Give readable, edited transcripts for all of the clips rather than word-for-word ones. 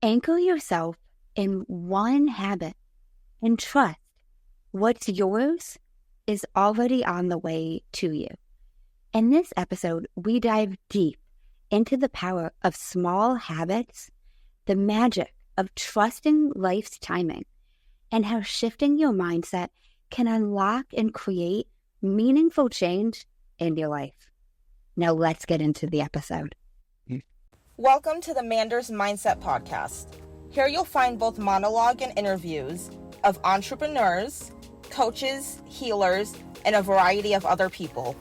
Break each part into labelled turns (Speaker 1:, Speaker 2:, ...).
Speaker 1: Anchor yourself in one habit and trust what's yours is already on the way to you. In this episode, we dive deep into the power of small habits, the magic of trusting life's timing, and how shifting your mindset can unlock and create meaningful change in your life. Now let's get into the episode.
Speaker 2: Welcome to the Manders Mindset Podcast. Here you'll find both monologue and interviews of entrepreneurs, coaches, healers, and a variety of other people,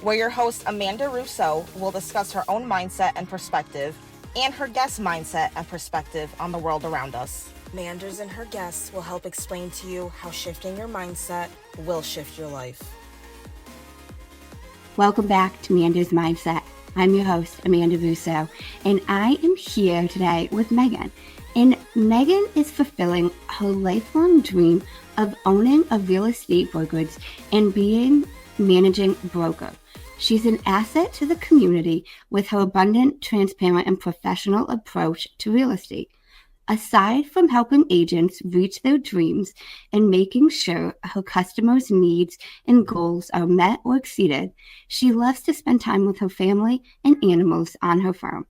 Speaker 2: where your host Amanda Russo will discuss her own mindset and perspective and her guest mindset and perspective on the world around us. Manders and her guests will help explain to you how shifting your mindset will shift your life.
Speaker 1: Welcome back to Amanda's Mindset. I'm your host, Amanda Russo, and I am here today with Megan. And Megan is fulfilling her lifelong dream of owning a real estate brokerage and being managing broker. She's an asset to the community with her abundant, transparent, and professional approach to real estate. Aside from helping agents reach their dreams and making sure her customers' needs and goals are met or exceeded, she loves to spend time with her family and animals on her farm.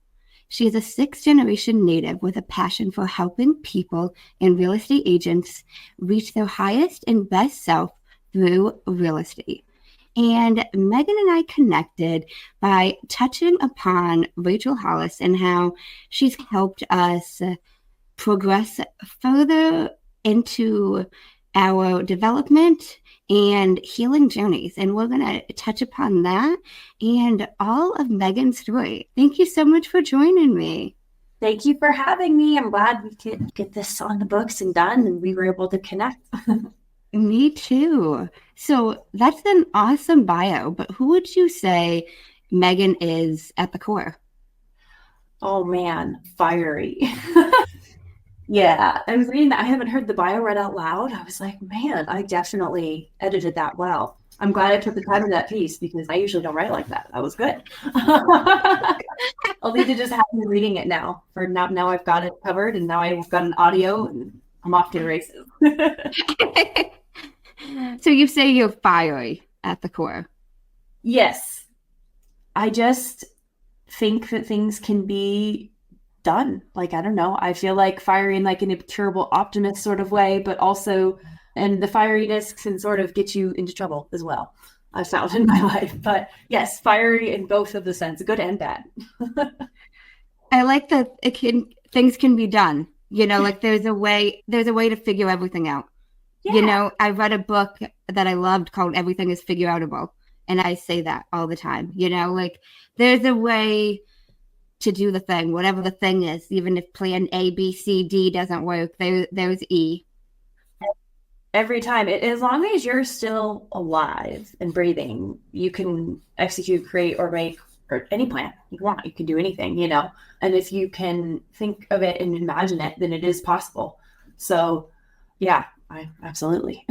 Speaker 1: She is a sixth-generation native with a passion for helping people and real estate agents reach their highest and best self through real estate. And Megan and I connected by touching upon Rachel Hollis and how she's helped us progress further into our development and healing journeys. And we're going to touch upon that and all of Megan's story. Thank you so much for joining me.
Speaker 3: Thank you for having me. I'm glad we could get this on the books and done and we were able to connect.
Speaker 1: Me too. So that's an awesome bio, but who would you say Megan is at the core?
Speaker 3: Oh man, fiery. Yeah, I was reading that. I haven't heard the bio read out loud. I was like, man, I definitely edited that well. I'm glad I took the time in that piece because I usually don't write like that. That was good. I'll need to just have you reading it now. For now I've got it covered and now I've got an audio and I'm off to the races.
Speaker 1: So you say you're fiery at the core.
Speaker 3: Yes. I just think that things can be done. Like, I don't know. I feel like fiery in like an incurable optimist sort of way, but also, and the fieriness can sort of get you into trouble as well. I've found in my life, but yes, fiery in both of the sense, good and bad.
Speaker 1: I like that things can be done. You know, like there's a way to figure everything out. Yeah. You know, I read a book that I loved called Everything is Figure Outable. And I say that all the time, you know, like there's a way to do the thing, whatever the thing is, even if plan A, B, C, D doesn't work, there's E.
Speaker 3: Every time, as long as you're still alive and breathing, you can execute, create, or make or any plan you want. You can do anything, you know, and if you can think of it and imagine it, then it is possible. So yeah, absolutely.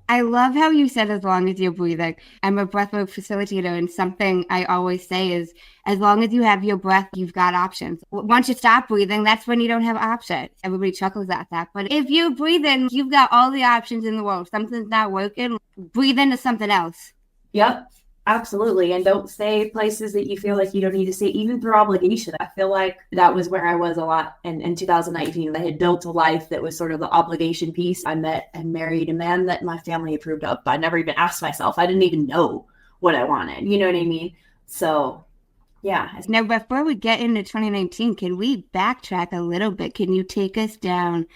Speaker 1: I love how you said as long as you're breathing. I'm a breathwork facilitator, and something I always say is as long as you have your breath, you've got options. Once you stop breathing, that's when you don't have options. Everybody chuckles at that. But if you're breathing, you've got all the options in the world. Something's not working, breathe into something else.
Speaker 3: Yep. Absolutely. And don't say places that you feel like you don't need to say, even through obligation. I feel like that was where I was a lot in 2019. I had built a life that was sort of the obligation piece. I met and married a man that my family approved of. I never even asked myself. I didn't even know what I wanted. You know what I mean? So, yeah.
Speaker 1: Now, before we get into 2019, can we backtrack a little bit? Can you take us down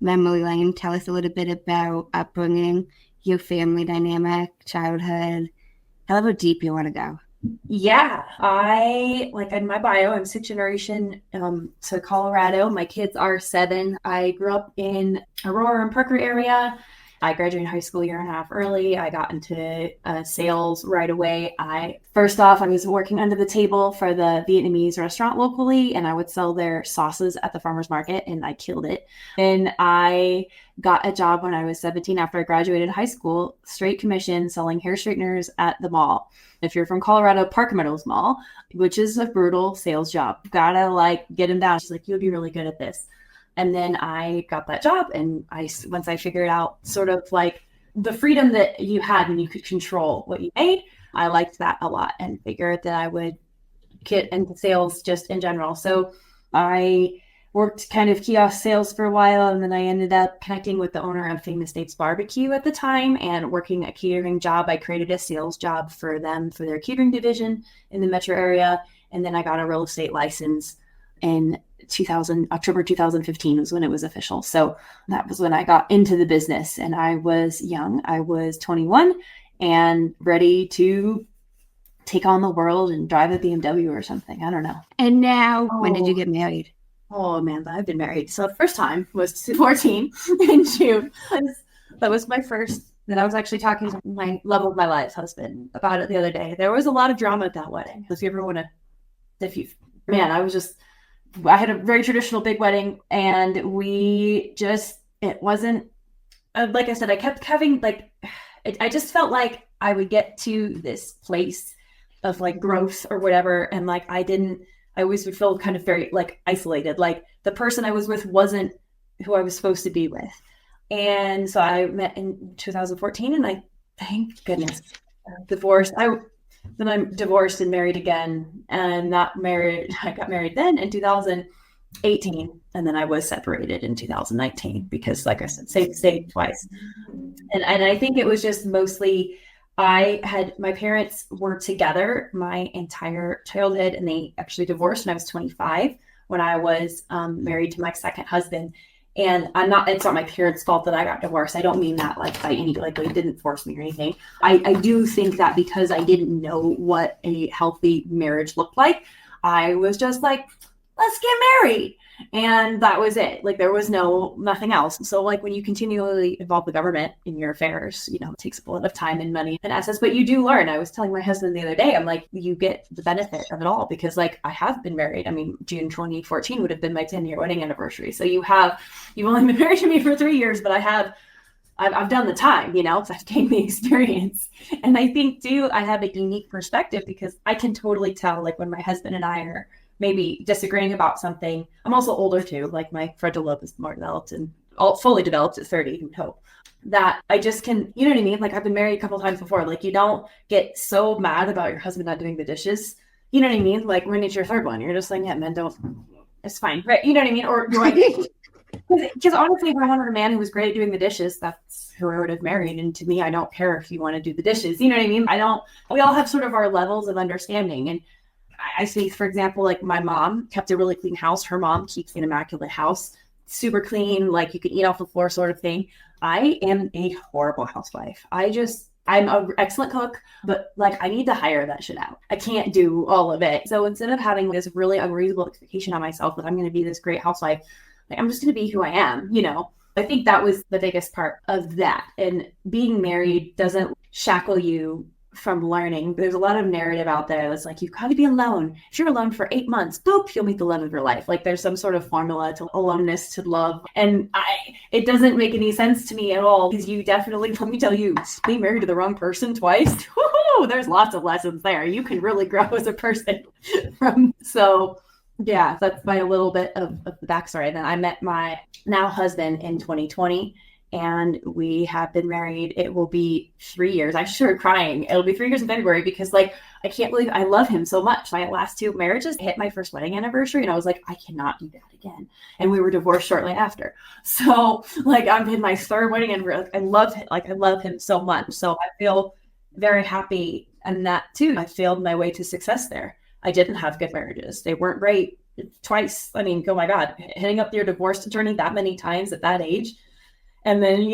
Speaker 1: memory lane? Tell us a little bit about upbringing, your family dynamic, childhood, however deep you want to go.
Speaker 3: Yeah, I, like in my bio, I'm sixth generation to Colorado. My kids are 7. I grew up in Aurora and Parker area. I graduated high school a year and a half early. I got into sales right away. First off, I was working under the table for the Vietnamese restaurant locally, and I would sell their sauces at the farmer's market, and I killed it. And I got a job when I was 17 after I graduated high school, straight commission, selling hair straighteners at the mall. If you're from Colorado, Park Meadows Mall, which is a brutal sales job. Gotta get him down. She's like, you'll be really good at this. And then I got that job, and once I figured out sort of like the freedom that you had when you could control what you made, I liked that a lot and figured that I would get into sales just in general. So I worked kind of kiosk sales for a while, and then I ended up connecting with the owner of Famous Dave's Barbecue at the time and working a catering job. I created a sales job for them for their catering division in the metro area. And then I got a real estate license in October 2015 was when it was official. So that was when I got into the business, and I was young. I was 21 and ready to take on the world and drive a BMW or something. I don't know.
Speaker 1: And now, when did you get married?
Speaker 3: Oh, Amanda, I've been married. So the first time was 14 in June. That was my first. Then I was actually talking to my love of my life husband about it the other day. There was a lot of drama at that wedding. If you ever want to, I had a very traditional big wedding, and it wasn't, like I said, I kept having I just felt like I would get to this place of growth or whatever. And I always would feel kind of very isolated. Like the person I was with wasn't who I was supposed to be with. And so I met in 2014, and I, thank goodness, divorced. Then I'm divorced and married again, and not married. I got married then in 2018, and then I was separated in 2019 because, like I said, stayed twice. And I think it was just mostly my parents were together my entire childhood, and they actually divorced when I was 25 when I was married to my second husband. And it's not my parents' fault that I got divorced. I don't mean that by any, they didn't force me or anything. I do think that because I didn't know what a healthy marriage looked like, I was just like, let's get married. And that was it. There was nothing else. So when you continually involve the government in your affairs, it takes a lot of time and money and assets, but you do learn. I was telling my husband the other day, I'm like, you get the benefit of it all because I have been married. I mean, June 2014 would have been my 10-year wedding anniversary. So you've only been married to me for 3 years, but I've done the time, I've gained the experience. And I think too, I have a unique perspective because I can totally tell when my husband and I are maybe disagreeing about something. I'm also older too. My frontal lobe is more developed and fully developed at 30, you would hope. That I just can, you know what I mean? I've been married a couple of times before. You don't get so mad about your husband not doing the dishes. You know what I mean? When it's your third one, you're just yeah, men don't, it's fine. Right? You know what I mean? Or because honestly, if I wanted a man who was great at doing the dishes, that's who I would have married. And to me, I don't care if you want to do the dishes. You know what I mean? We all have sort of our levels of understanding. And I see, for example, my mom kept a really clean house. Her mom keeps an immaculate house, super clean, you could eat off the floor sort of thing. I am a horrible housewife. I'm an excellent cook, but I need to hire that shit out. I can't do all of it. So instead of having this really unreasonable expectation on myself that I'm going to be this great housewife, I'm just going to be who I am, I think that was the biggest part of that. And being married doesn't shackle you from learning. There's a lot of narrative out there that's you've got to be alone. If you're alone for 8 months, boop, you'll meet the love of your life. There's some sort of formula to aloneness to love. And it doesn't make any sense to me at all because you definitely, let me tell you, being married to the wrong person twice, there's lots of lessons there. You can really grow as a person so yeah, that's my little bit of the backstory. Then I met my now husband in 2020. And we have been married. It will be 3 years. I started crying. It'll be 3 years in February because I can't believe I love him so much. My last 2 marriages hit my first wedding anniversary, and I was like, I cannot do that again. And we were divorced shortly after. So I'm in my 3rd wedding anniversary. I love him so much. So I feel very happy in that too. I failed my way to success there. I didn't have good marriages. They weren't great twice. I mean, oh my God, hitting up your divorce journey that many times at that age. And then,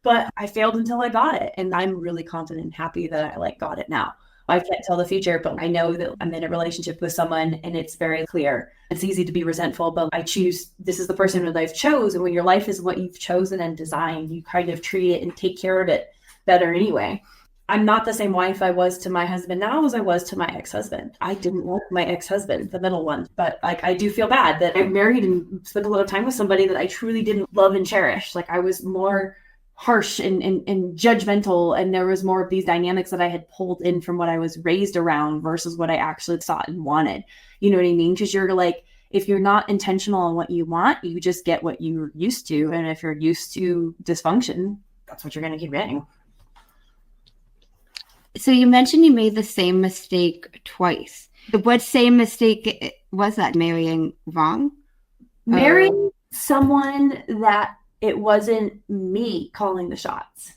Speaker 3: but I failed until I got it. And I'm really confident and happy that I got it now. I can't tell the future, but I know that I'm in a relationship with someone and it's very clear. It's easy to be resentful, but I choose, this is the person that I've chosen. And when your life is what you've chosen and designed, you kind of treat it and take care of it better anyway. I'm not the same wife I was to my husband now as I was to my ex-husband. I didn't like my ex-husband, the middle one, but like I do feel bad that I married and spent a lot of time with somebody that I truly didn't love and cherish. Like I was more harsh and judgmental, and there was more of these dynamics that I had pulled in from what I was raised around versus what I actually sought and wanted. You know what I mean? Because you're like, if you're not intentional on what you want, you just get what you're used to. And if you're used to dysfunction, that's what you're going to keep getting.
Speaker 1: So you mentioned you made the same mistake twice. What same mistake was that? Marrying wrong?
Speaker 3: Marrying someone that it wasn't me calling the shots.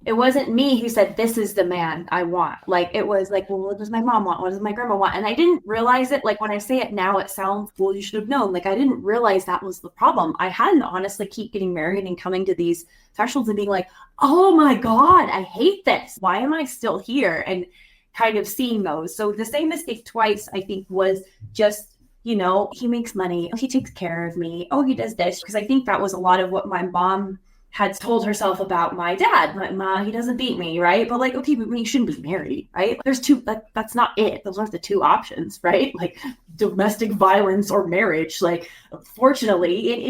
Speaker 3: It wasn't me who said, this is the man I want. Like, it was like, well, what does my mom want? What does my grandma want? And I didn't realize it. Like, when I say it now, it sounds, well, you should have known. Like, I didn't realize that was the problem. I had to honestly keep getting married and coming to these thresholds and being like, oh my God, I hate this. Why am I still here? And kind of seeing those. So the same mistake twice, I think, was just, you know, he makes money. He takes care of me. Oh, he does this. Because I think that was a lot of what my mom had told herself about my dad. Like, Ma, he doesn't beat me, right? But like, okay, but you shouldn't be married, right? There's two, that's not it. Those aren't the two options, right? Like domestic violence or marriage. Like, fortunately,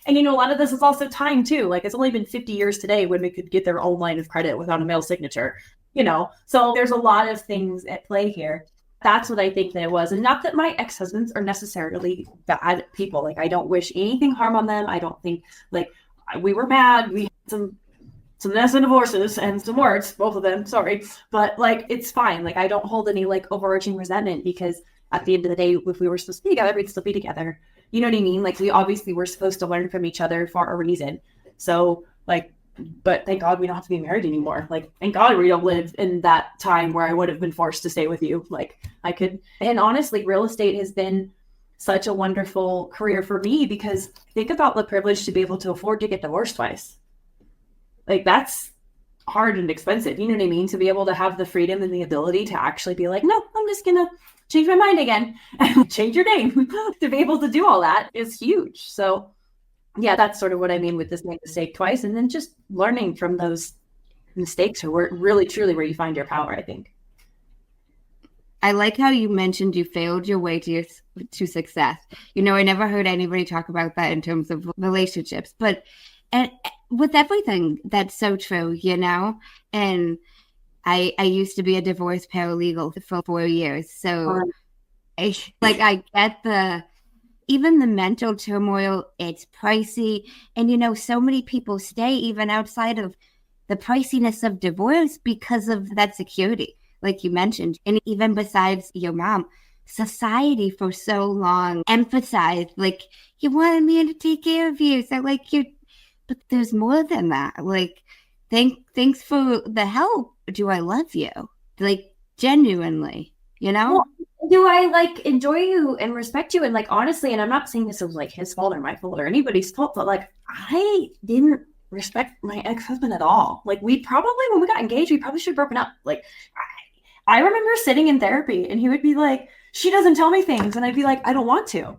Speaker 3: and you know, a lot of this is also time too. Like, it's only been 50 years today when we could get their own line of credit without a male signature, you know? So there's a lot of things at play here. That's what I think that it was. And not that my ex-husbands are necessarily bad people. Like, I don't wish anything harm on them. I don't think, like, we were mad. We had some nasty divorces and some words, both of them, sorry. But like, it's fine. Like, I don't hold any like overarching resentment, because at the end of the day, if we were supposed to be together, we'd still be together. You know what I mean? Like, we obviously were supposed to learn from each other for a reason. So like, but thank God we don't have to be married anymore. Like, thank God we don't live in that time where I would have been forced to stay with you. Like, I could, and honestly, real estate has been such a wonderful career for me, because think about the privilege to be able to afford to get divorced twice. Like, that's hard and expensive. You know what I mean? To be able to have the freedom and the ability to actually be like, no, I'm just going to change my mind again and change your name. To be able to do all that is huge. So yeah, that's sort of what I mean with this mistake twice. And then just learning from those mistakes are really, truly where you find your power, I think.
Speaker 1: I like how you mentioned you failed your way to success. You know, I never heard anybody talk about that in terms of relationships, but and with everything, that's so true, you know? And I used to be a divorce paralegal for 4 years. So I get even the mental turmoil. It's pricey. And, you know, so many people stay even outside of the priciness of divorce because of that security, like you mentioned. And even besides your mom, society for so long emphasized, like, you want a man to take care of you. So like but there's more than that. Like, thanks for the help. Do I love you? Like, genuinely, you know?
Speaker 3: Well, do I like enjoy you and respect you? And like, honestly, and I'm not saying this was like his fault or my fault or anybody's fault, but like, I didn't respect my ex-husband at all. Like, we probably, when we got engaged, we probably should have broken up. Like, I remember sitting in therapy and he would be like, she doesn't tell me things. And I'd be like, I don't want to.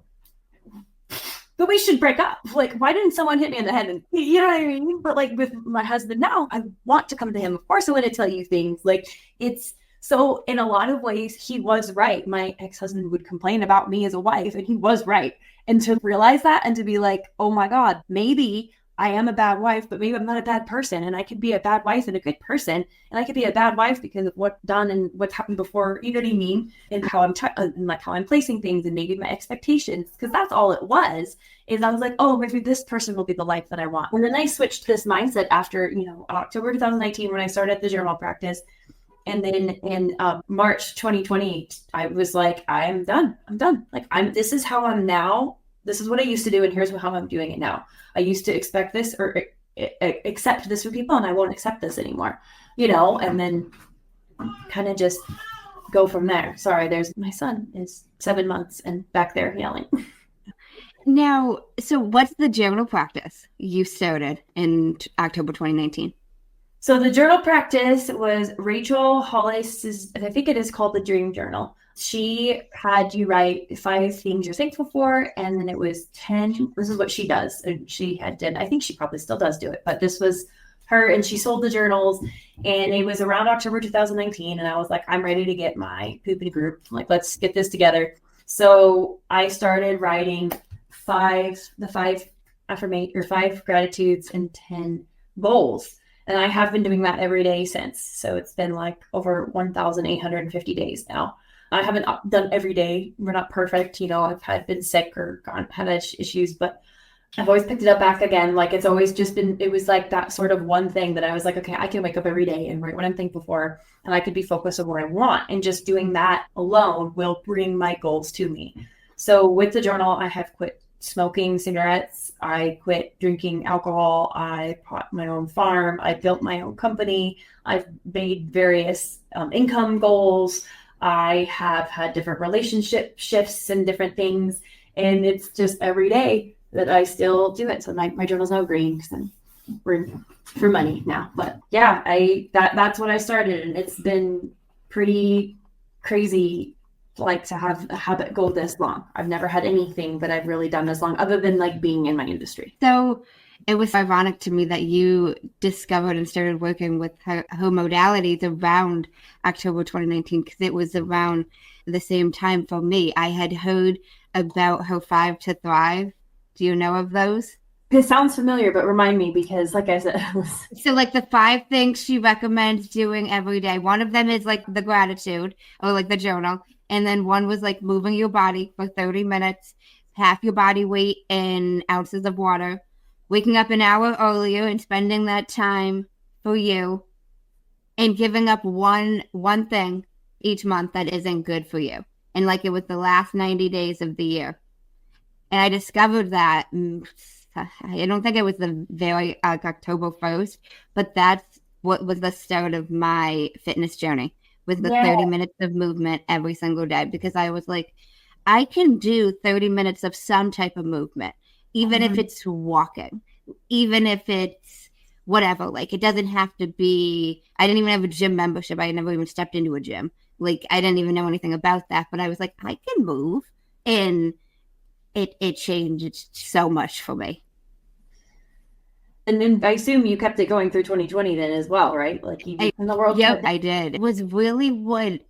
Speaker 3: But we should break up. Like, why didn't someone hit me in the head? And you know what I mean? But like with my husband now, I want to come to him. Of course I want to tell you things. Like, it's so in a lot of ways, he was right. My ex-husband would complain about me as a wife, and he was right. And to realize that and to be like, oh my God, maybe I am a bad wife, but maybe I'm not a bad person. And I could be a bad wife and a good person. And I could be a bad wife because of what's done and what's happened before, you know what I mean? And how I'm placing things and maybe my expectations. Because that's all it was, is I was like, oh, maybe this person will be the life that I want. And then I switched this mindset after, you know, October 2019, when I started the journal practice. And then in March 2020, I was like, I'm done. Like, this is how I'm now. This is what I used to do, and here's how I'm doing it now. I used to expect this or accept this from people, and I won't accept this anymore, you know, and then kind of just go from there. Sorry, there's my son is 7 months and back there yelling.
Speaker 1: Now, so what's the journal practice you started in October 2019?
Speaker 3: So the journal practice was Rachel Hollis, I think it is called the Dream Journal. She had you write 5 things you're thankful for, and then it was 10. This is what she does. And she did, I think she probably still does do it, but this was her, and she sold the journals, and it was around October 2019. And I was like, I'm ready to get my poopity group. Like, let's get this together. So I started writing 5 gratitudes and 10 goals. And I have been doing that every day since. So it's been like over 1,850 days now. I haven't done every day. We're not perfect. I've been sick or had issues, but I've always picked it up back again. Like, it's always just been, it was like that sort of one thing that I was like, okay, I can wake up every day and write what I'm thankful for, and I could be focused on what I want. And just doing that alone will bring my goals to me. So with the journal, I have quit smoking cigarettes. I quit drinking alcohol. I bought my own farm. I built my own company. I've made various income goals. I have had different relationship shifts and different things. And it's just every day that I still do it. So my journal's now green because we're for money now. But yeah, that's what I started, and it's been pretty crazy, like, to have a habit go this long. I've never had anything that I've really done this long other than like being in my industry.
Speaker 1: So it was ironic to me that you discovered and started working with her modalities around October 2019, because it was around the same time for me. I had heard about her 5 to Thrive. Do you know of those?
Speaker 3: It sounds familiar, but remind me, because like I said,
Speaker 1: so like the 5 things she recommends doing every day. One of them is like the gratitude, or like the journal. And then one was like moving your body for 30 minutes, half your body weight in ounces of water, waking up an hour earlier and spending that time for you, and giving up one thing each month that isn't good for you. And like it was the last 90 days of the year. And I discovered that, I don't think it was the very October 1st, but that's what was the start of my fitness journey, with the 30 minutes of movement every single day. Because I was like, I can do 30 minutes of some type of movement, even if it's walking, even if it's whatever. Like, it doesn't have to be, I didn't even have a gym membership. I never even stepped into a gym. Like, I didn't even know anything about that, but I was like, I can move. And it changed so much for me.
Speaker 3: And then I assume you kept it going through 2020 then as well, right? Like, even in the world.
Speaker 1: Yep, I did. It was really what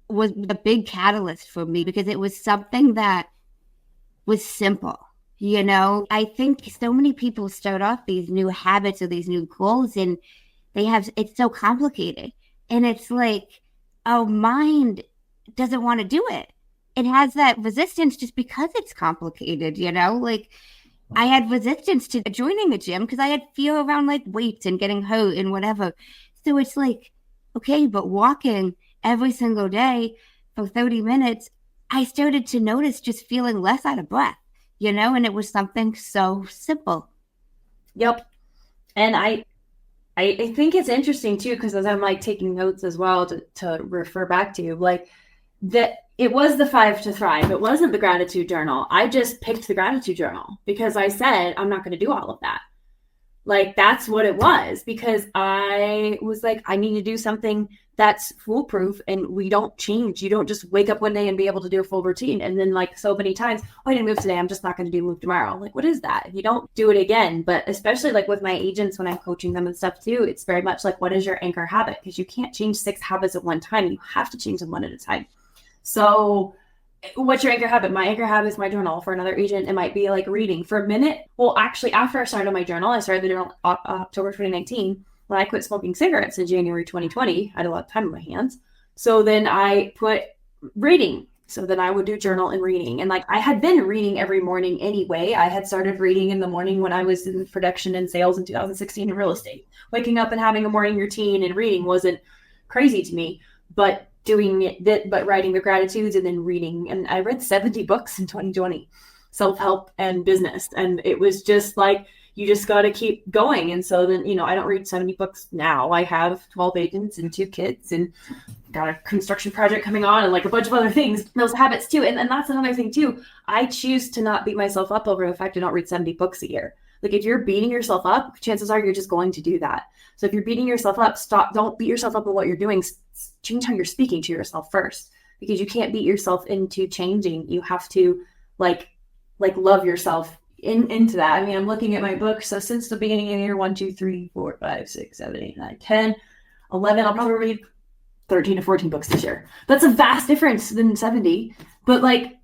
Speaker 1: was a big catalyst for me, because it was something that was simple. I think so many people start off these new habits or these new goals, and it's so complicated. And it's like, our mind doesn't want to do it. It has that resistance just because it's complicated, like I had resistance to joining a gym because I had fear around like weights and getting hurt and whatever. So it's like, okay, but walking every single day for 30 minutes, I started to notice just feeling less out of breath, and it was something so simple.
Speaker 3: Yep. And I think it's interesting too, because as I'm like taking notes as well to refer back to, like, that it was the 5 to Thrive. It wasn't the gratitude journal. I just picked the gratitude journal because I said, I'm not going to do all of that. Like, that's what it was, because I was like, I need to do something that's foolproof, and we don't change. You don't just wake up one day and be able to do a full routine. And then, like, so many times, oh, I didn't move today, I'm just not going to do move tomorrow. Like, what is that? You don't do it again. But especially like with my agents, when I'm coaching them and stuff too, it's very much like, what is your anchor habit? Because you can't change 6 habits at one time. You have to change them one at a time. So what's your anchor habit? My anchor habit is my journal. For another agent, it might be like reading for a minute. Well, actually, after I started my journal, I started the journal October 2019. When I quit smoking cigarettes in January 2020, I had a lot of time on my hands. So then I put reading. So then I would do journal and reading. And like, I had been reading every morning anyway. I had started reading in the morning when I was in production and sales in 2016 in real estate. Waking up and having a morning routine and reading wasn't crazy to me, but writing the gratitudes and then reading. And I read 70 books in 2020, self-help and business. And it was just like, you just got to keep going. And so then, I don't read 70 books now. I have 12 agents and 2 kids and got a construction project coming on and like a bunch of other things, those habits too. And that's another thing too. I choose to not beat myself up over the fact I don't read 70 books a year. Like if you're beating yourself up, chances are you're just going to do that. So if you're beating yourself up, stop. Don't beat yourself up in what you're doing. Change how you're speaking to yourself first, because you can't beat yourself into changing. You have to like love yourself into that. I mean, I'm looking at my book. So since the beginning of the year, 1, 2, 3, 4, 5, 6, 7, 8, 9, 10, 11, I'll probably read 13 to 14 books this year. That's a vast difference than 70. But like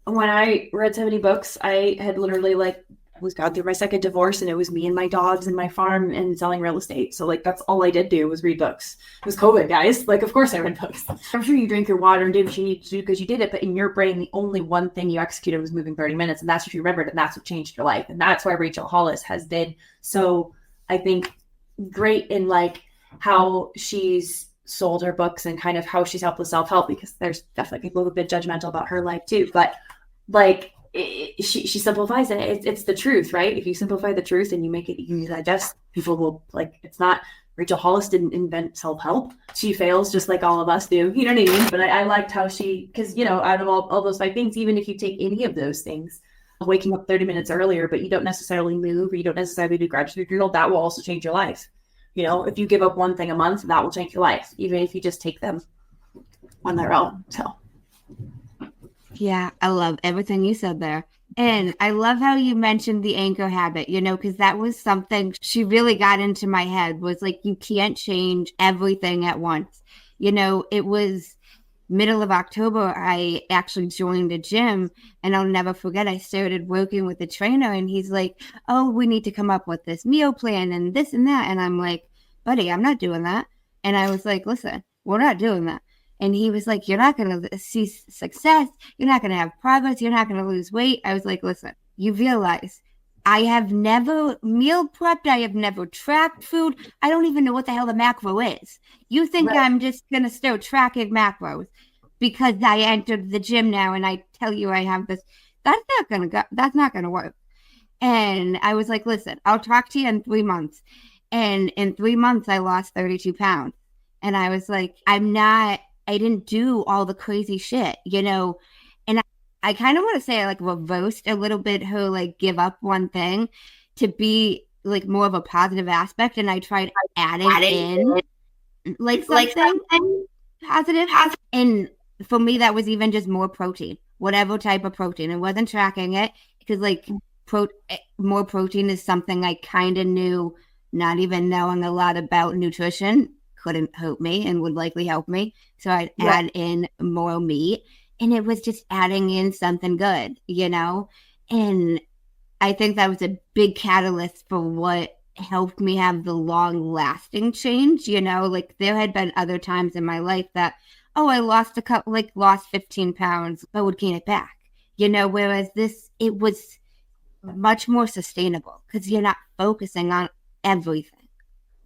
Speaker 3: when I read 70 books, I had literally like was gone through my second divorce, and it was me and my dogs and my farm and selling real estate. So like that's all I did do was read books. It was COVID, guys. Like of course I read books. I'm sure you drink your water and do what you need to do because you did it, but in your brain the only one thing you executed was moving 30 minutes, and that's what you remembered, and that's what changed your life. And that's why Rachel Hollis has been so, I think, great in like how she's sold her books and kind of how she's helped with self-help, because there's definitely people who've been judgmental about her life too, but like she simplifies it. It's the truth, right? If you simplify the truth and you make it easy to digest, people will like, it's not, Rachel Hollis didn't invent self-help. She fails just like all of us do. You know what I mean? But I liked how she, because, you know, out of all those 5 things, even if you take any of those things, waking up 30 minutes earlier, but you don't necessarily move, or you don't necessarily do gratitude journal, that will also change your life. You know, if you give up one thing a month, that will change your life, even if you just take them on their own. So.
Speaker 1: Yeah, I love everything you said there. And I love how you mentioned the anchor habit, you know, because that was something she really got into my head, was like, you can't change everything at once. You know, it was middle of October, I actually joined a gym, and I'll never forget, I started working with the trainer, and he's like, oh, we need to come up with this meal plan and this and that. And I'm like, buddy, I'm not doing that. And I was like, listen, we're not doing that. And he was like, you're not going to see success. You're not going to have progress. You're not going to lose weight. I was like, listen, you realize I have never meal prepped. I have never tracked food. I don't even know what the hell the macro is. You think right. I'm just going to start tracking macros because I entered the gym now and I tell you I have this. That's not going to work. And I was like, listen, I'll talk to you in 3 months. And in 3 months, I lost 32 pounds. And I was like, I didn't do all the crazy shit, you know, and I kind of want to say I like reversed a little bit her like give up one thing to be like more of a positive aspect. And I tried adding in like something positive. And for me, that was even just more protein, whatever type of protein. I wasn't tracking it because like more protein is something I kind of knew, not even knowing a lot about nutrition. Couldn't hurt me and would likely help me. So I'd add in more meat, and it was just adding in something good, you know? And I think that was a big catalyst for what helped me have the long lasting change, you know? Like there had been other times in my life that, I lost 15 pounds, but would gain it back, you know? Whereas it was much more sustainable because you're not focusing on everything.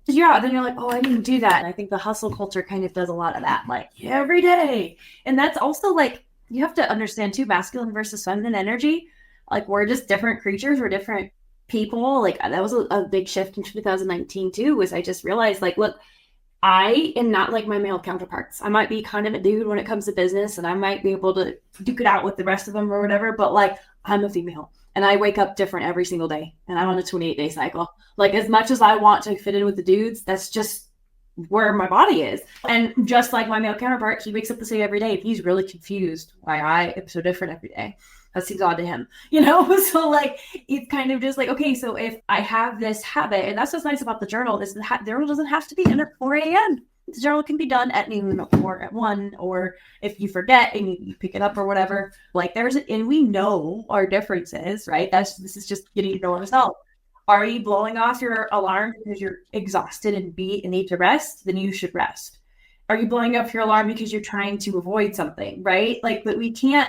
Speaker 3: Yeah, then you're like, I didn't do that. And I think the hustle culture kind of does a lot of that, like every day. And that's also like, you have to understand too, masculine versus feminine energy. Like we're just different creatures. We're different people. Like that was a big shift in 2019 too, was I just realized like, look, I am not like my male counterparts. I might be kind of a dude when it comes to business, and I might be able to duke it out with the rest of them or whatever, but like I'm a female. And I wake up different every single day. And I'm on a 28-day cycle. Like as much as I want to fit in with the dudes, that's just where my body is. And just like my male counterpart, he wakes up the same every day. And he's really confused why I am so different every day. That seems odd to him, you know? So like, it's kind of just like, okay, so if I have this habit, and that's what's nice about the journal, is the journal doesn't have to be done at 4 a.m. The journal can be done at noon or at 1, or if you forget and you pick it up or whatever, like and we know our differences, right? This is just getting to know ourselves. Are you blowing off your alarm because you're exhausted and beat and need to rest? Then you should rest. Are you blowing up your alarm because you're trying to avoid something, right? Like, but we can't,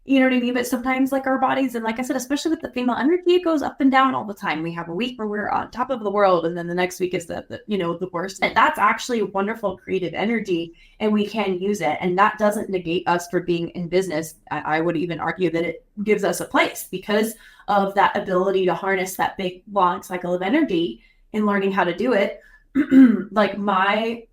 Speaker 3: you know what I mean? But sometimes like our bodies, and like I said, especially with the female energy, it goes up and down all the time. We have a week where we're on top of the world, and then the next week is the worst. And that's actually a wonderful creative energy, and we can use it. And that doesn't negate us for being in business. I would even argue that it gives us a place because of that ability to harness that big long cycle of energy and learning how to do it. Like my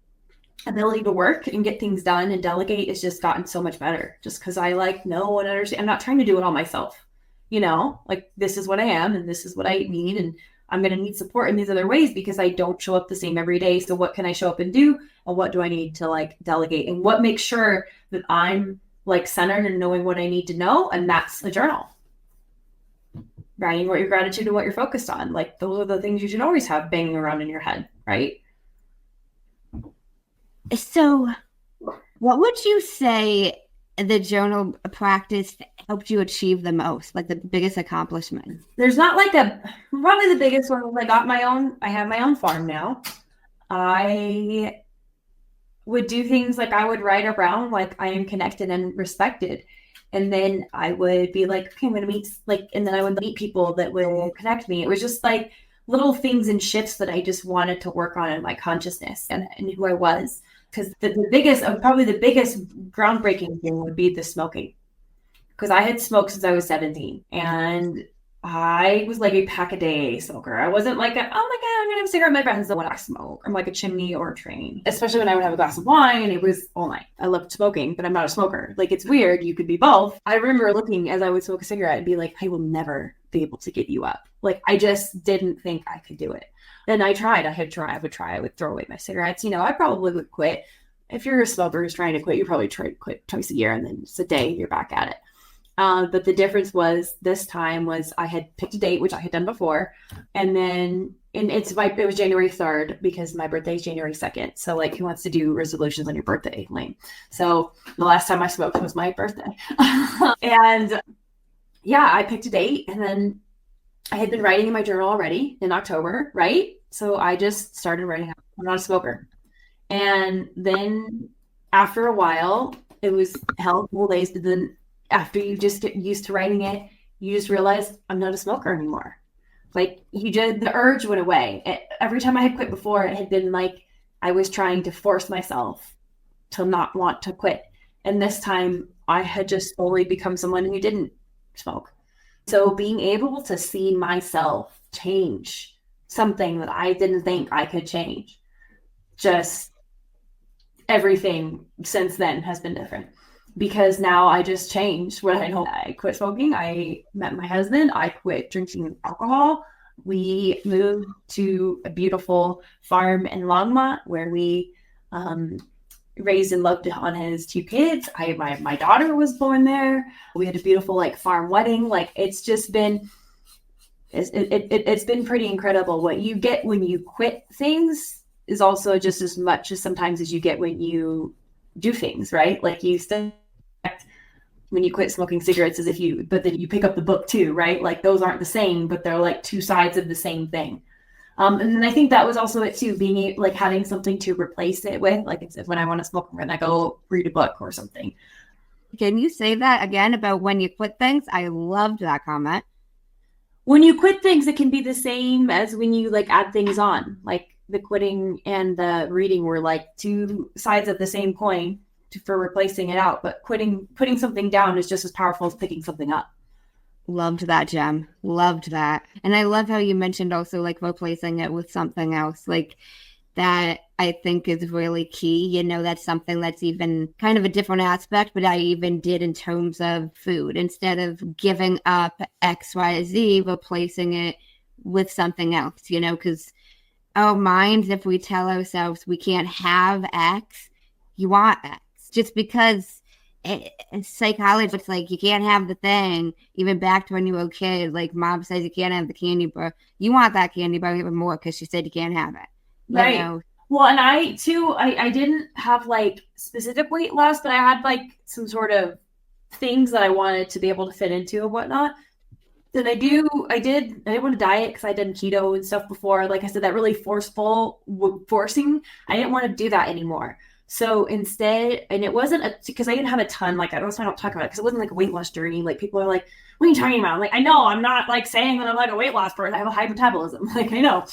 Speaker 3: ability to work and get things done and delegate has just gotten so much better just because I like know and understand. I'm not trying to do it all myself. like this is what I am and this is what I need. And I'm going to need support in these other ways because I don't show up the same every day. So what can I show up and do? And what do I need to like delegate? And what makes sure that I'm like centered and knowing what I need to know? And that's a journal. Writing what your gratitude and what you're focused on. Like those are the things you should always have banging around in your head, right?
Speaker 1: So what would you say the journal practice helped you achieve the most, like the biggest accomplishment?
Speaker 3: There's not like probably the biggest one was I have my own farm now. I would do things like I would write around like I am connected and respected. And then I would be like, okay, I'm going to meet and then I would meet people that would connect me. It was just like little things and shifts that I just wanted to work on in my consciousness and who I was. Because probably the biggest groundbreaking thing would be the smoking. Because I had smoked since I was 17 and I was like a pack a day smoker. I wasn't like, oh my God, I'm going to have a cigarette. My friends don't want to smoke. I'm like a chimney or a train, especially when I would have a glass of wine and it was all night. I loved smoking, but I'm not a smoker. Like it's weird. You could be both. I remember looking as I would smoke a cigarette and be like, I will never be able to get you up. Like I just didn't think I could do it. Then I tried. I would throw away my cigarettes. I probably would quit. If you're a smoker who's trying to quit, you probably try to quit twice a year and then it's a day you're back at it. But the difference was this time was I had picked a date, which I had done before. And then it was January 3rd because my birthday is January 2nd. So like who wants to do resolutions on your birthday? Lame. So the last time I smoked was my birthday. And yeah, I picked a date and then I had been writing in my journal already in October, right? So I just started writing. I'm not a smoker. And then after a while, it was hell full days, but then after you just get used to writing it, you just realize I'm not a smoker anymore. Like the urge went away. Every time I had quit before, it had been like I was trying to force myself to not want to quit. And this time I had just slowly become someone who didn't smoke. So being able to see myself change something that I didn't think I could change, just everything since then has been different. Because now I just changed what I know. I quit smoking. I met my husband. I quit drinking alcohol. We moved to a beautiful farm in Longmont where we raised and loved on his 2 kids. My daughter was born there. We had a beautiful like farm wedding. Like it's just been, it's been pretty incredible. What you get when you quit things is also just as much as sometimes as you get when you do things, right? Like you still when you quit smoking cigarettes but then you pick up the book too, right? Like those aren't the same, but they're like 2 sides of the same thing. And then I think that was also it too, being like having something to replace it with. Like it's when I want to smoke, I'm gonna go read a book or something.
Speaker 1: Can you say that again about when you quit things? I loved that comment.
Speaker 3: When you quit things, it can be the same as when you like add things on. Like the quitting and the reading were like 2 sides of the same coin for replacing it out. But putting something down is just as powerful as picking something up.
Speaker 1: Loved that, Jem. Loved that. And I love how you mentioned also like replacing it with something else. Like that I think is really key. That's something that's even kind of a different aspect, but I even did in terms of food. Instead of giving up X, Y, Z, replacing it with something else, because our minds, if we tell ourselves we can't have X, you want X. Just because in psychology, it's like you can't have the thing, even back to when you were a kid, like mom says you can't have the candy bar. You want that candy bar even more because she said you can't have it.
Speaker 3: Right. Well, and I too, I didn't have like specific weight loss, but I had like some sort of things that I wanted to be able to fit into and whatnot. Then I didn't want to diet because I'd done keto and stuff before. Like I said, that really forcing, I didn't want to do that anymore. So instead, and it wasn't because I didn't have a ton, like that's why I don't talk about it, because it wasn't like a weight loss journey. Like people are like, what are you talking about? I'm like, I know, I'm not like saying that I'm like a weight loss person. I have a high metabolism. Like I know.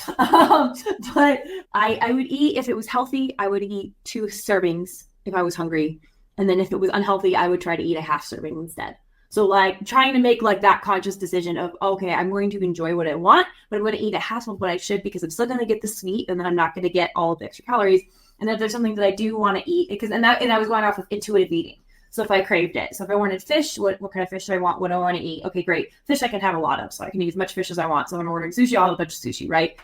Speaker 3: But I would eat, if it was healthy, I would eat 2 servings if I was hungry. And then if it was unhealthy, I would try to eat a half serving instead. So like trying to make like that conscious decision of, okay, I'm going to enjoy what I want, but I'm going to eat a half of what I should because I'm still going to get the sweet and then I'm not going to get all of the extra calories. And if there's something that I do want to eat, and I was going off of intuitive eating. So if I craved it, so if I wanted fish, what kind of fish do I want? What do I want to eat? Okay, great. Fish I can have a lot of, so I can eat as much fish as I want. So when I'm ordering sushi, I'll have a bunch of sushi, right?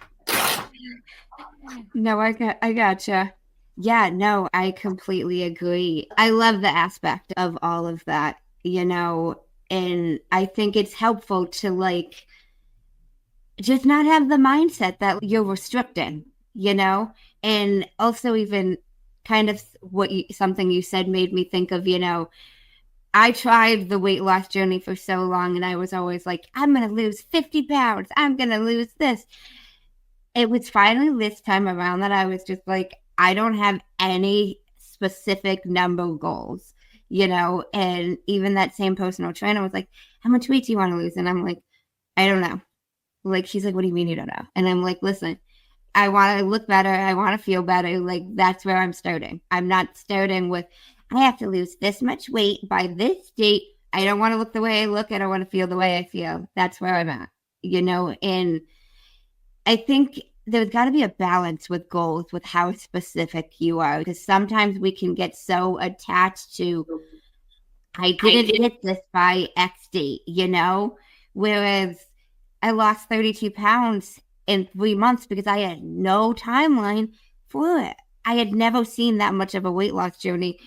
Speaker 1: No, I gotcha. Yeah, no, I completely agree. I love the aspect of all of that, and I think it's helpful to like just not have the mindset that you're restricting, and also even kind of something you said made me think of, I tried the weight loss journey for so long and I was always like, I'm going to lose 50 pounds. I'm going to lose this. It was finally this time around that I was just like, I don't have any specific number goals, and even that same personal trainer was like, how much weight do you want to lose? And I'm like, I don't know. Like, she's like, what do you mean you don't know? And I'm like, listen, I want to look better. I want to feel better. Like, that's where I'm starting. I'm not starting with, I have to lose this much weight by this date. I don't want to look the way I look. I don't want to feel the way I feel. That's where I'm at, and I think there's got to be a balance with goals, with how specific you are, because sometimes we can get so attached to, I didn't hit this by X date, whereas I lost 32 pounds in 3 months because I had no timeline for it. I had never seen that much of a weight loss journey,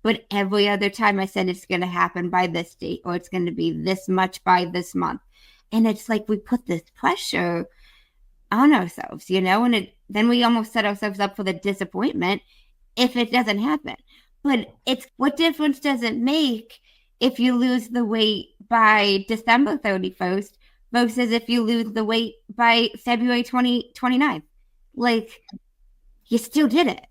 Speaker 1: but every other time I said it's going to happen by this date or it's going to be this much by this month. And it's like we put this pressure on ourselves, and then we almost set ourselves up for the disappointment if it doesn't happen. But it's what difference does it make if you lose the weight by December 31st versus if you lose the weight by February 29th? Like, you still did it.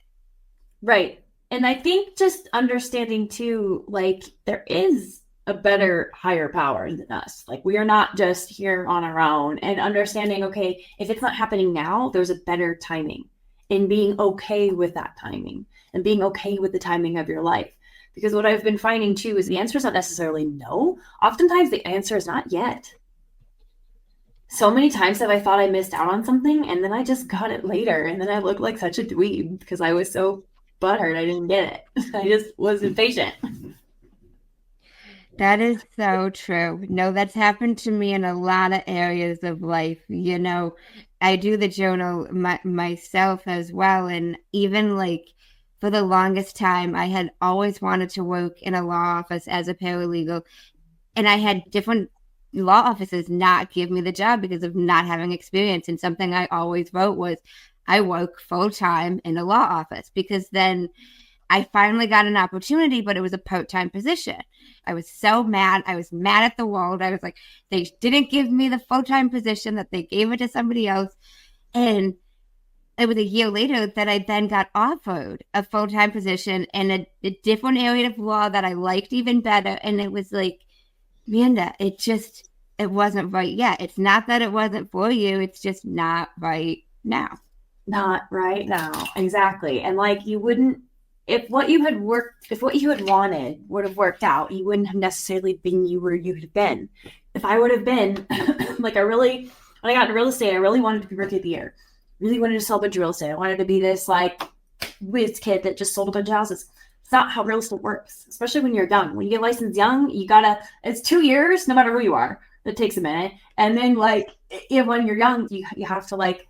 Speaker 3: Right. And I think just understanding too, like, there is a better, higher power than us. Like, we are not just here on our own, and understanding, okay, if it's not happening now, there's a better timing, and being okay with that timing and being okay with the timing of your life. Because what I've been finding too is the answer is not necessarily no. Oftentimes the answer is not yet. So many times have I thought I missed out on something, and then I just got it later, and then I looked like such a dweeb because I was so butthurt I didn't get it. I just was impatient.
Speaker 1: That is so true. No, that's happened to me in a lot of areas of life. I do the journal myself as well. And even like for the longest time, I had always wanted to work in a law office as a paralegal. And I had different law offices not give me the job because of not having experience. And something I always wrote was, I work full time in a law office, because then I finally got an opportunity, but it was a part-time position. I was so mad. I was mad at the world. I was like, they didn't give me the full-time position, that they gave it to somebody else. And it was a year later that I then got offered a full-time position in a different area of law that I liked even better. And it was like, Amanda, it wasn't right yet. It's not that it wasn't for you. It's just not right now.
Speaker 3: Not right now. Exactly. And like, you wouldn't, if what you had wanted would have worked out, you wouldn't have necessarily been where you had been. If I would have been like, when I got into real estate, I really wanted to be Rookie of the Year. Really wanted to sell a bunch of real estate. I wanted to be this like whiz kid that just sold a bunch of houses. It's not how real estate works, especially when you're young. When you get licensed young, it's 2 years, no matter who you are. It takes a minute. And then like, when you're young, you have to like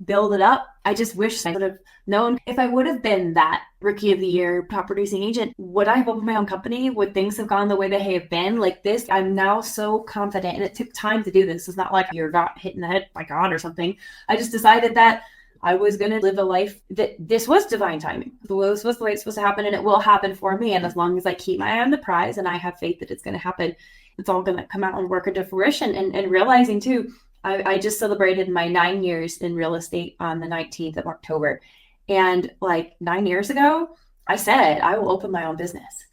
Speaker 3: build it up. I just wish I would have known. If I would have been that Rookie of the Year top producing agent, would I have opened my own company? Would things have gone the way they have been? Like this, I'm now so confident, and it took time to do this. It's not like you're got hit in the head by God or something. I just decided that I was going to live a life that this was divine timing. This was the way it's supposed to happen, and it will happen for me. And as long as I keep my eye on the prize and I have faith that it's going to happen, it's all going to come out and work into fruition. And realizing too, I just celebrated my 9 years in real estate on the 19th of October. And like 9 years ago, I said, I will open my own business.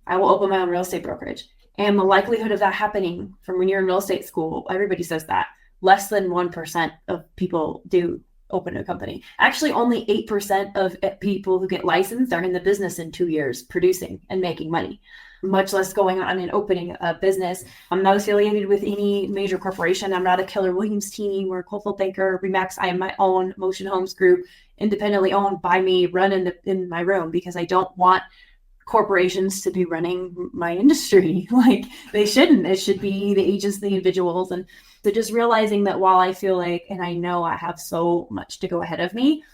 Speaker 3: I will open my own real estate brokerage. And the likelihood of that happening from when you're in real estate school, everybody says that. Less than 1% of people do open a company. Actually, only 8% of people who get licensed are in the business in 2 years, producing and making money. Much less going on and opening a business. I'm not affiliated with any major corporation. I'm not a Keller Williams team or Coldwell Banker, Remax. I am my own Motion Homes group, independently owned by me, run in my room, because I don't want corporations to be running my industry. Like they shouldn't. It should be the agents, the individuals. And so just realizing that while I feel like, and I know I have so much to go ahead of me,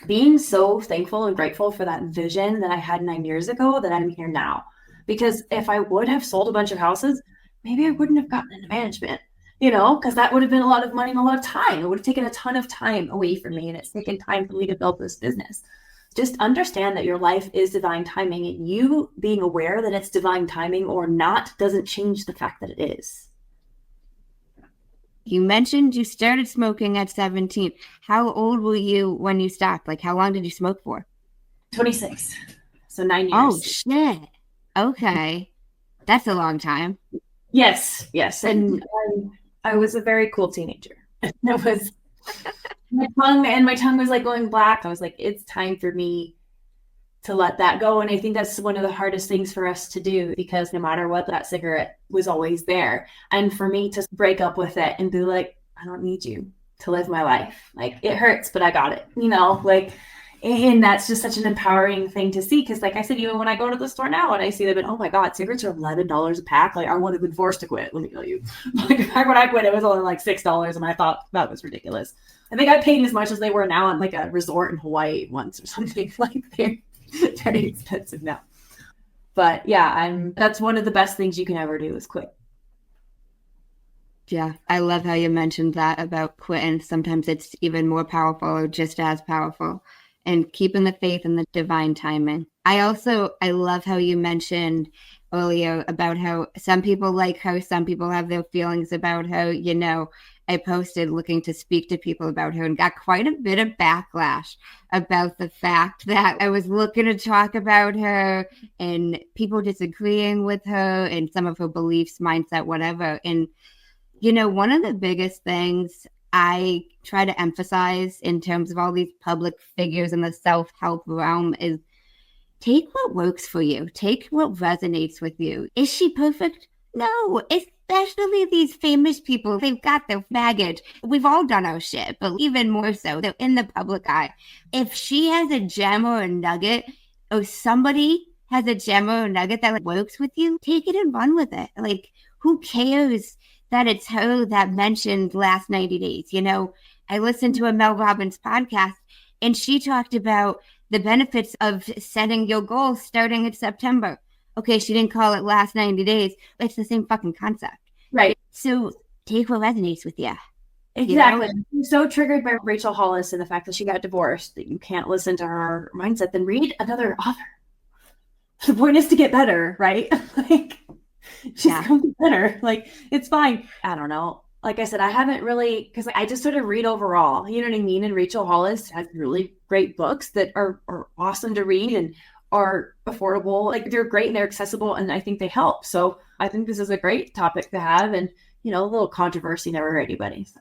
Speaker 3: being so thankful and grateful for that vision that I had 9 years ago that I'm here now. Because if I would have sold a bunch of houses, maybe I wouldn't have gotten into management, because that would have been a lot of money and a lot of time. It would have taken a ton of time away from me, and it's taken time for me to build this business. Just understand that your life is divine timing, and you being aware that it's divine timing or not doesn't change the fact that it is.
Speaker 1: You mentioned you started smoking at 17. How old were you when you stopped? Like, how long did you smoke for?
Speaker 3: 26. So 9 years.
Speaker 1: Oh, shit. Okay. That's a long time.
Speaker 3: Yes. And I was a very cool teenager. It was my tongue was like going black. I was like, it's time for me to let that go. And I think that's one of the hardest things for us to do, because no matter what, that cigarette was always there. And for me to break up with it and be like, I don't need you to live my life. Like, it hurts, but I got it, and that's just such an empowering thing to see. Because like I said, even when I go to the store now and I see them, and oh my God, cigarettes are $11 a pack. Like, I would have been forced to quit, let me tell you. Like, back when I quit, it was only like $6, and I thought that was ridiculous. I think I paid as much as they were now on like a resort in Hawaii once or something. Like, they're very expensive now. But yeah, that's one of the best things you can ever do is quit.
Speaker 1: Yeah, I love how you mentioned that about quitting. Sometimes it's even more powerful or just as powerful. And keeping the faith in the divine timing. I love how you mentioned earlier about how some people like her, some people have their feelings about her. I posted looking to speak to people about her and got quite a bit of backlash about the fact that I was looking to talk about her and people disagreeing with her and some of her beliefs, mindset, whatever. And, one of the biggest things I try to emphasize in terms of all these public figures in the self-help realm is take what works for you. Take what resonates with you. Is she perfect? No, especially these famous people. They've got their baggage. We've all done our shit, but even more so, they're in the public eye. If she has a gem or a nugget, or somebody has a gem or a nugget that works with you, take it and run with it. Like, who cares that it's her that mentioned last 90 days? I listened to a Mel Robbins podcast, and she talked about the benefits of setting your goals starting in September. Okay, she didn't call it last 90 days. It's the same fucking concept.
Speaker 3: Right.
Speaker 1: So take what resonates with you.
Speaker 3: Exactly. I'm so triggered by Rachel Hollis and the fact that she got divorced that you can't listen to her mindset. Then read another author. The point is to get better, right? Like, just come get better. Like, it's fine. I don't know. Like I said, I haven't really, because I just sort of read overall, you know what I mean? And Rachel Hollis has really great books that are awesome to read and are affordable. Like, they're great and they're accessible, and I think they help. So I think this is a great topic to have, and a little controversy never hurt anybody. So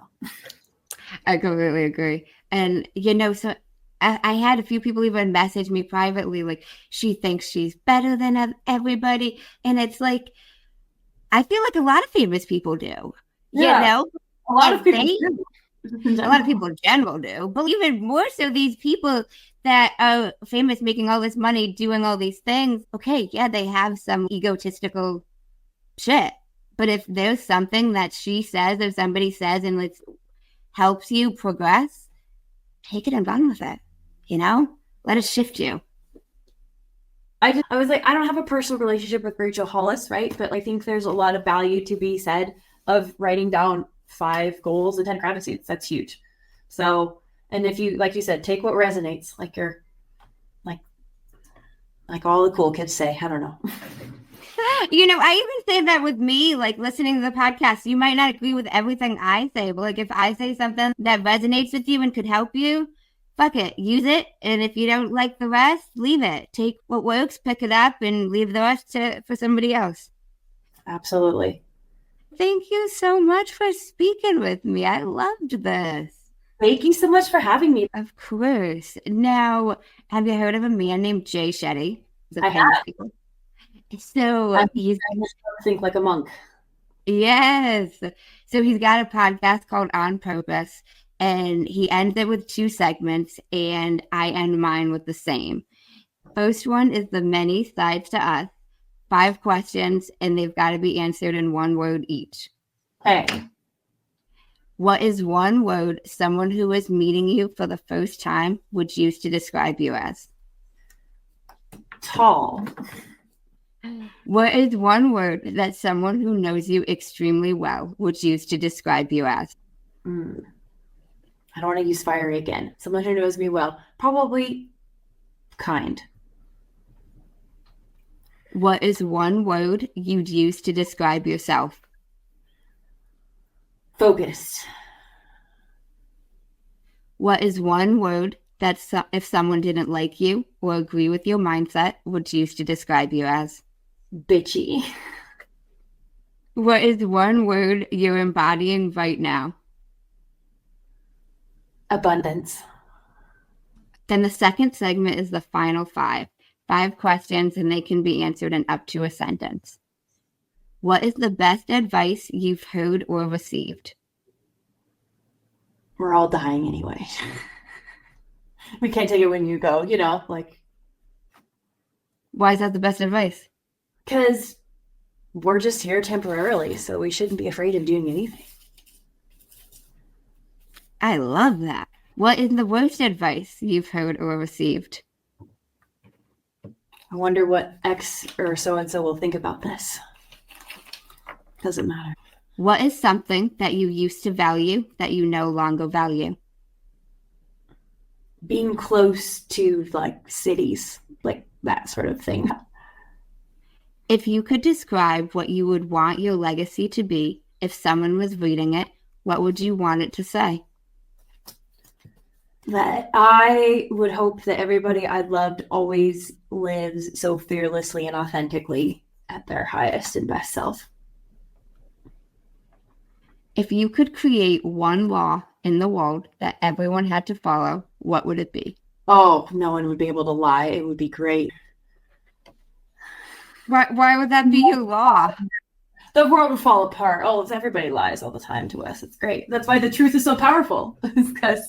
Speaker 1: I completely agree. And so I had a few people even message me privately, like, she thinks she's better than everybody, and it's like, I feel like a lot of famous people do.
Speaker 3: A lot of people do.
Speaker 1: A lot of people in general do, but even more so these people that are famous, making all this money, doing all these things. Okay, yeah, they have some egotistical shit, but if there's something that she says or somebody says and it helps you progress, take it and run with it. Let it shift you.
Speaker 3: I was like, I don't have a personal relationship with Rachel Hollis, right? But I think there's a lot of value to be said of writing down 5 goals and 10 gratitudes. That's huge. So, and if you, like you said, take what resonates, like you're like all the cool kids say, I don't know.
Speaker 1: I even say that with me, like listening to the podcast, you might not agree with everything I say, but like if I say something that resonates with you and could help you, fuck it, use it. And if you don't like the rest, leave it. Take what works, pick it up, and leave the rest for somebody else.
Speaker 3: Absolutely.
Speaker 1: Thank you so much for speaking with me. I loved this.
Speaker 3: Thank you so much for having me.
Speaker 1: Of course. Now, have you heard of a man named Jay Shetty?
Speaker 3: I have.
Speaker 1: So he's
Speaker 3: think like a monk.
Speaker 1: Yes. So he's got a podcast called On Purpose, and he ends it with 2 segments, and I end mine with the same. first one is the many sides to us. 5 questions, and they've got to be answered in 1 word each.
Speaker 3: Hey.
Speaker 1: What is 1 word someone who is meeting you for the first time would use to describe you as?
Speaker 3: Tall.
Speaker 1: What is 1 word that someone who knows you extremely well would use to describe you as?
Speaker 3: I don't want to use fiery again. Someone who knows me well. Probably kind.
Speaker 1: What is 1 word you'd use to describe yourself?
Speaker 3: Focused.
Speaker 1: What is 1 word that if someone didn't like you or agree with your mindset would use to describe you as?
Speaker 3: Bitchy.
Speaker 1: What is 1 word you're embodying right now?
Speaker 3: Abundance.
Speaker 1: Then the second segment is the final 5. 5 questions, and they can be answered in up to a sentence. What is the best advice you've heard or received?
Speaker 3: We're all dying anyway. We can't take it when you go, like.
Speaker 1: Why is that the best advice?
Speaker 3: Because we're just here temporarily, so we shouldn't be afraid of doing anything.
Speaker 1: I love that. What is the worst advice you've heard or received?
Speaker 3: I wonder what X or so-and-so will think about this. Doesn't matter.
Speaker 1: What is something that you used to value that you no longer value?
Speaker 3: Being close to, like, cities, like that sort of thing.
Speaker 1: If you could describe what you would want your legacy to be if someone was reading it, what would you want it to say?
Speaker 3: That I would hope that everybody I loved always lives so fearlessly and authentically at their highest and best self.
Speaker 1: If you could create 1 law in the world that everyone had to follow, what would it be?
Speaker 3: Oh, no one would be able to lie. It would be great.
Speaker 1: Why would that be your law?
Speaker 3: The world would fall apart. Oh, it's everybody lies all the time to us. It's great. That's why the truth is so powerful. Because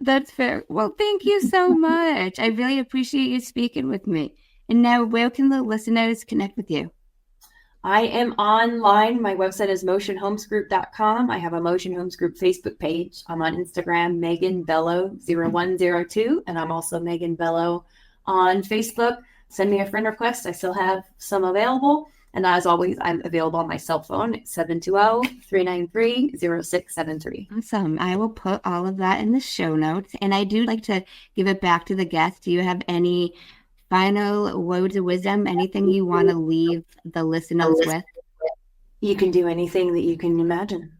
Speaker 1: that's fair. Well, thank you so much. I really appreciate you speaking with me. And now, where can the listeners connect with you?
Speaker 3: I am online. My website is motionhomesgroup.com. I have a Motion Homes Group Facebook page. I'm on Instagram, Megan Bello 0102, and I'm also Megan Bello on Facebook. Send me a friend request. I still have some available. And as always, I'm available on my cell phone at 720-393-0673.
Speaker 1: Awesome. I will put all of that in the show notes. And I do like to give it back to the guests. Do you have any final words of wisdom, anything you want to leave the listeners with?
Speaker 3: You can do anything that you can imagine.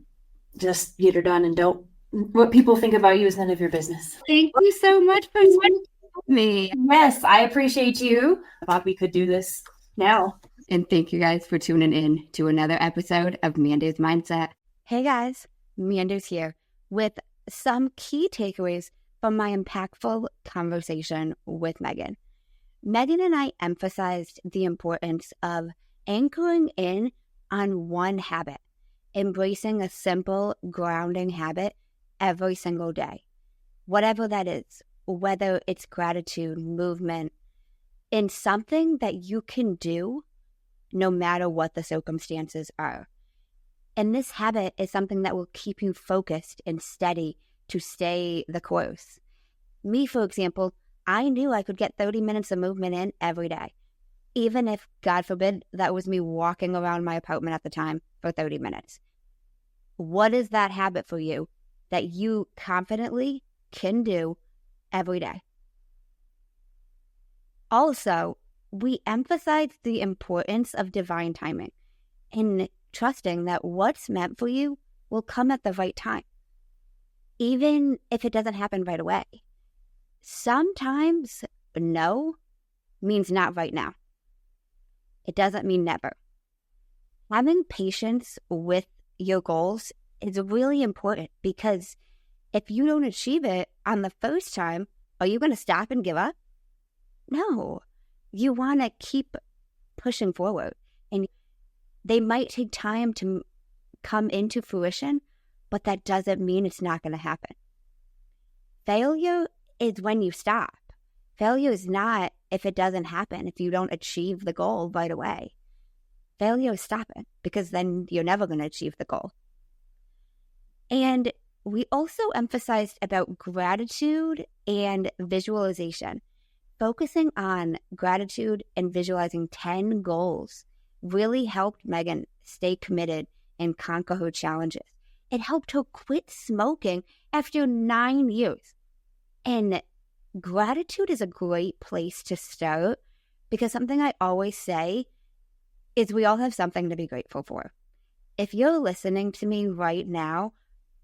Speaker 3: Just get her done, and don't. What people think about you is none of your business.
Speaker 1: Thank you so much for speaking with me.
Speaker 3: Yes, I appreciate you. I thought we could do this now.
Speaker 1: And thank you guys for tuning in to another episode of Mando's Mindset. Hey guys, Mando's here with some key takeaways from my impactful conversation with Megan. Megan and I emphasized the importance of anchoring in on 1 habit, embracing a simple grounding habit every single day, whatever that is, whether it's gratitude, movement, in something that you can do no matter what the circumstances are. And this habit is something that will keep you focused and steady to stay the course. Me, for example, I knew I could get 30 minutes of movement in every day, even if, God forbid, that was me walking around my apartment at the time for 30 minutes. What is that habit for you that you confidently can do every day? Also, we emphasize the importance of divine timing and trusting that what's meant for you will come at the right time, even if it doesn't happen right away. Sometimes no means not right now. It doesn't mean never. Having patience with your goals is really important, because if you don't achieve it on the first time, are you going to stop and give up? No. You want to keep pushing forward, and they might take time to come into fruition, but that doesn't mean it's not going to happen. Failure is when you stop. Failure is not if it doesn't happen, if you don't achieve the goal right away. Failure is stopping, because then you're never going to achieve the goal. And we also emphasized about gratitude and visualization. Focusing on gratitude and visualizing 10 goals really helped Megan stay committed and conquer her challenges. It helped her quit smoking after 9 years. And gratitude is a great place to start, because something I always say is we all have something to be grateful for. If you're listening to me right now,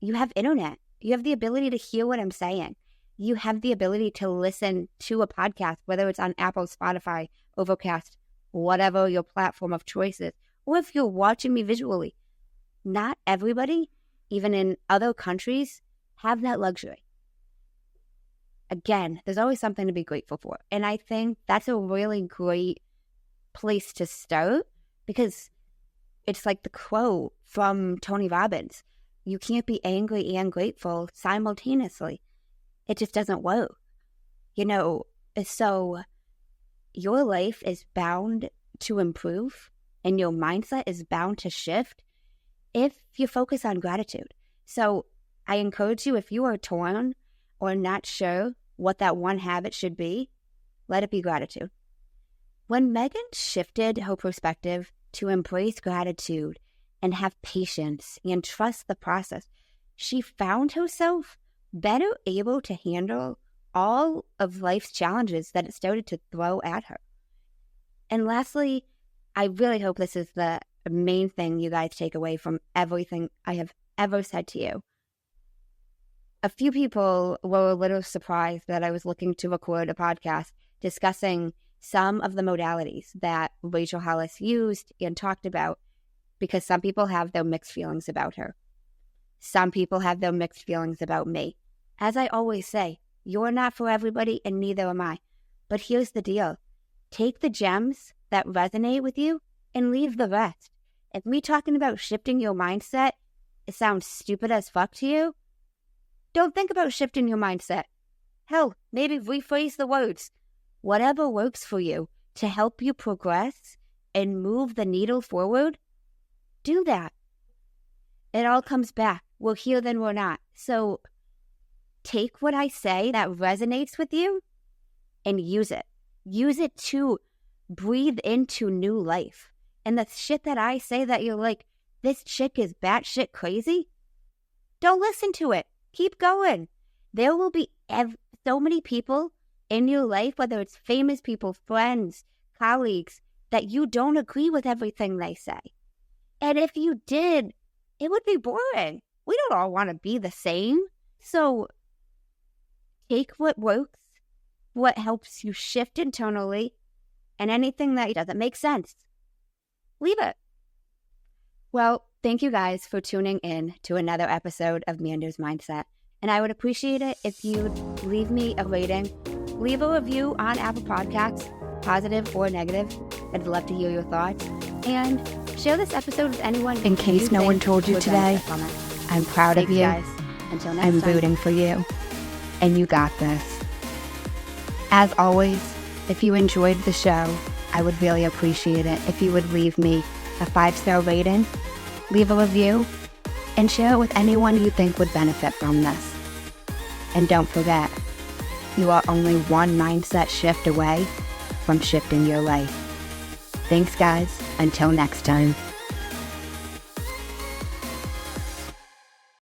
Speaker 1: you have internet. You have the ability to hear what I'm saying. You have the ability to listen to a podcast, whether it's on Apple, Spotify, Overcast, whatever your platform of choice is, or if you're watching me visually. Not everybody, even in other countries, have that luxury. Again, there's always something to be grateful for. And I think that's a really great place to start, because it's like the quote from Tony Robbins: you can't be angry and grateful simultaneously. It just doesn't work. So your life is bound to improve and your mindset is bound to shift if you focus on gratitude. So I encourage you, if you are torn or not sure what that one habit should be, let it be gratitude. When Megan shifted her perspective to embrace gratitude and have patience and trust the process, she found herself better able to handle all of life's challenges that it started to throw at her. And lastly, I really hope this is the main thing you guys take away from everything I have ever said to you. A few people were a little surprised that I was looking to record a podcast discussing some of the modalities that Rachel Hollis used and talked about, because some people have their mixed feelings about her. Some people have their mixed feelings about me. As I always say, you're not for everybody and neither am I. But here's the deal. Take the gems that resonate with you and leave the rest. If me talking about shifting your mindset, it sounds stupid as fuck to you, don't think about shifting your mindset. Hell, maybe rephrase the words. Whatever works for you to help you progress and move the needle forward, do that. It all comes back. We're here, then we're not. So take what I say that resonates with you and use it. Use it to breathe into new life. And the shit that I say that you're like, this chick is batshit crazy, don't listen to it. Keep going. There will be so many people in your life, whether it's famous people, friends, colleagues, that you don't agree with everything they say. And if you did, it would be boring. We don't all want to be the same. So take what works, what helps you shift internally, and anything that doesn't make sense, leave it. Well, thank you guys for tuning in to another episode of Mander's Mindset. And I would appreciate it if you'd leave me a rating, leave a review on Apple Podcasts, positive or negative. I'd love to hear your thoughts. And share this episode with anyone. In case no one told you today, I'm proud of you. Guys. Until next time. I'm rooting for you. And you got this. As always, if you enjoyed the show, I would really appreciate it if you would leave me a 5-star rating, leave a review, and share it with anyone you think would benefit from this. And don't forget, you are only one mindset shift away from shifting your life. Thanks, guys. Until next time.